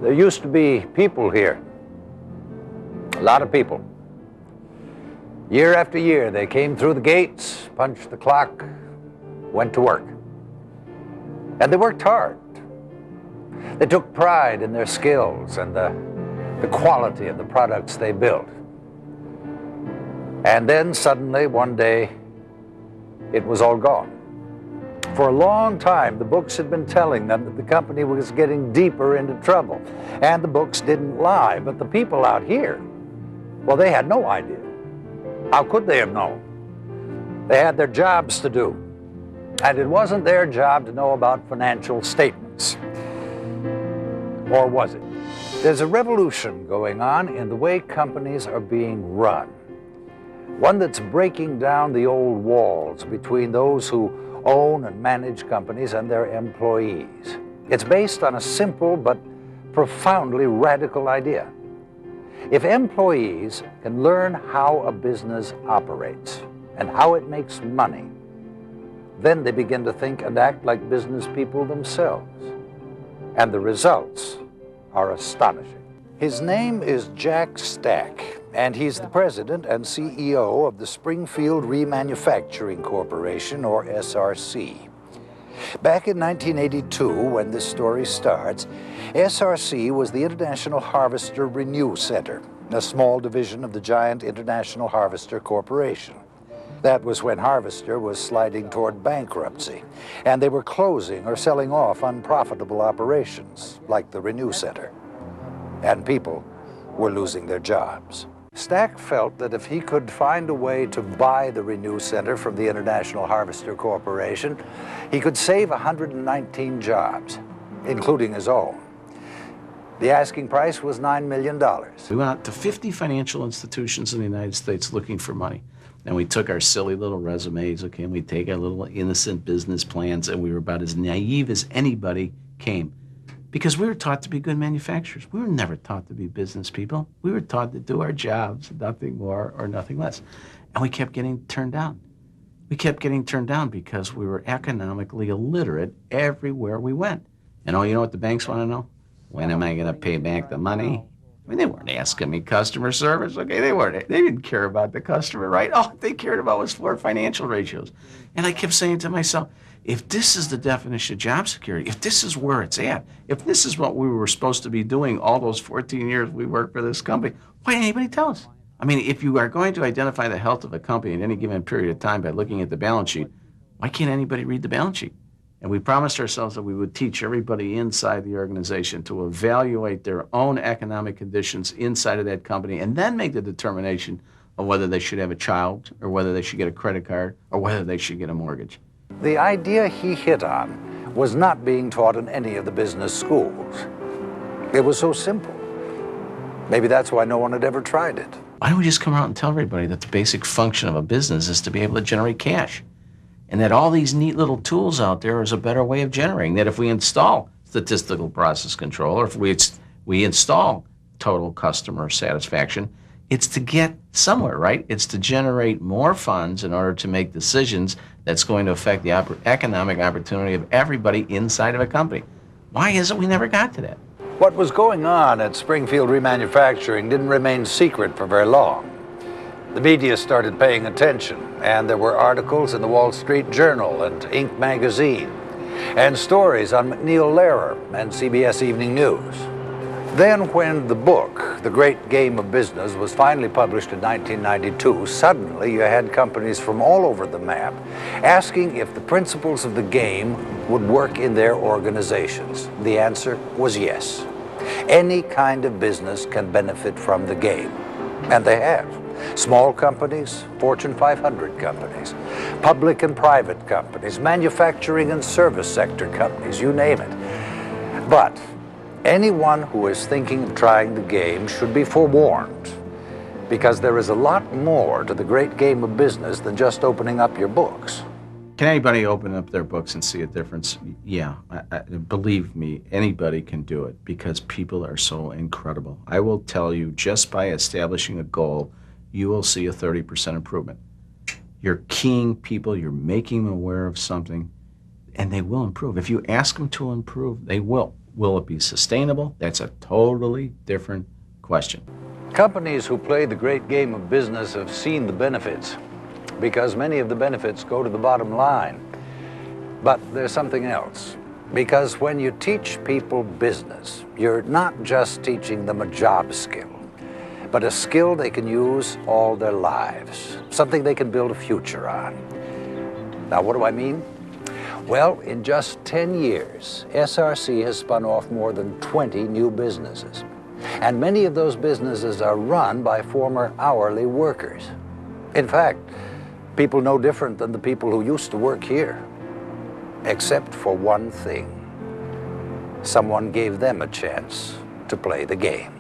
There used to be people here, a lot of people. Year after year, they came through the gates, punched the clock, went to work. And they worked hard. They took pride in their skills and the quality of the products they built. And then suddenly, one day, it was all gone. For a long time, the books had been telling them that the company was getting deeper into trouble. And the books didn't lie, but the people out here, well, they had no idea. How could they have known? They had their jobs to do. And it wasn't their job to know about financial statements. Or was it? There's a revolution going on in the way companies are being run. One that's breaking down the old walls between those who own and manage companies and their employees. It's based on a simple but profoundly radical idea. If employees can learn how a business operates and how it makes money, then they begin to think and act like business people themselves. And the results are astonishing. His name is Jack Stack, and he's the president and CEO of the Springfield Remanufacturing Corporation, or SRC. Back in 1982, when this story starts, SRC was the International Harvester Renew Center, a small division of the giant International Harvester Corporation. That was when Harvester was sliding toward bankruptcy, and they were closing or selling off unprofitable operations, like the Renew Center. And people were losing their jobs. Stack felt that if he could find a way to buy the Renew Center from the International Harvester Corporation, he could save 119 jobs, including his own. The asking price was $9 million. We went out to 50 financial institutions in the United States looking for money. And we took our silly little resumes, okay, and we take our little innocent business plans, and we were about as naive as anybody came. Because we were taught to be good manufacturers. We were never taught to be business people. We were taught to do our jobs, nothing more or nothing less. And we kept getting turned down. We kept getting turned down because we were economically illiterate everywhere we went. And oh, you know what the banks want to know? When am I going to pay back the money? I mean, they weren't asking me customer service, okay? They didn't care about the customer, right? All they cared about was for financial ratios. And I kept saying to myself, if this is the definition of job security, if this is where it's at, if this is what we were supposed to be doing all those 14 years we worked for this company, why didn't anybody tell us? I mean, if you are going to identify the health of a company at any given period of time by looking at the balance sheet, why can't anybody read the balance sheet? And we promised ourselves that we would teach everybody inside the organization to evaluate their own economic conditions inside of that company and then make the determination of whether they should have a child or whether they should get a credit card or whether they should get a mortgage. The idea he hit on was not being taught in any of the business schools. It was so simple. Maybe that's why no one had ever tried it. Why don't we just come out and tell everybody that the basic function of a business is to be able to generate cash? And that all these neat little tools out there is a better way of generating. That if we install statistical process control, or if we install total customer satisfaction, it's to get somewhere, right? It's to generate more funds in order to make decisions that's going to affect the economic opportunity of everybody inside of a company. Why is it we never got to that? What was going on at Springfield Remanufacturing didn't remain secret for very long. The media started paying attention, and there were articles in the Wall Street Journal and Inc. magazine, and stories on McNeil Lehrer and CBS Evening News. Then when the book, The Great Game of Business, was finally published in 1992, suddenly you had companies from all over the map asking if the principles of the game would work in their organizations. The answer was yes. Any kind of business can benefit from the game, and they have. Small companies, Fortune 500 companies, public and private companies, manufacturing and service sector companies, you name it. But anyone who is thinking of trying the game should be forewarned, because there is a lot more to the great game of business than just opening up your books. Can anybody open up their books and see a difference? Yeah, believe me, anybody can do it because people are so incredible. I will tell you, just by establishing a goal, you will see a 30% improvement. You're keying people, you're making them aware of something, and they will improve. If you ask them to improve, they will. Will it be sustainable? That's a totally different question. Companies who play the great game of business have seen the benefits, because many of the benefits go to the bottom line. But there's something else. Because when you teach people business, you're not just teaching them a job skill, but a skill they can use all their lives, something they can build a future on. Now, what do I mean? Well, in just 10 years, SRC has spun off more than 20 new businesses. And many of those businesses are run by former hourly workers. In fact, people no different than the people who used to work here. Except for one thing. Someone gave them a chance to play the game.